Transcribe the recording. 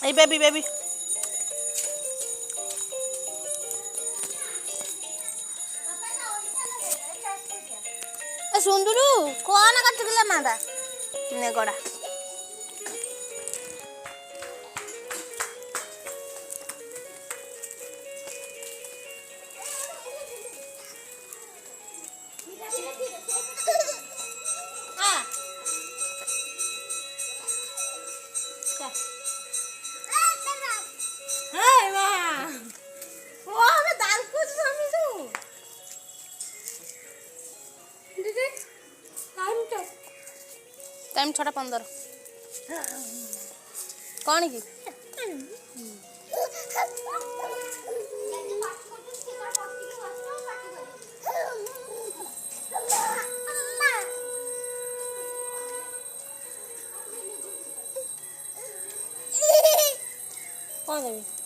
Hey, baby, baby. सुंदरू कौन कटुकला मादा नेगड़ा time 6:15 कौन की कौन देवी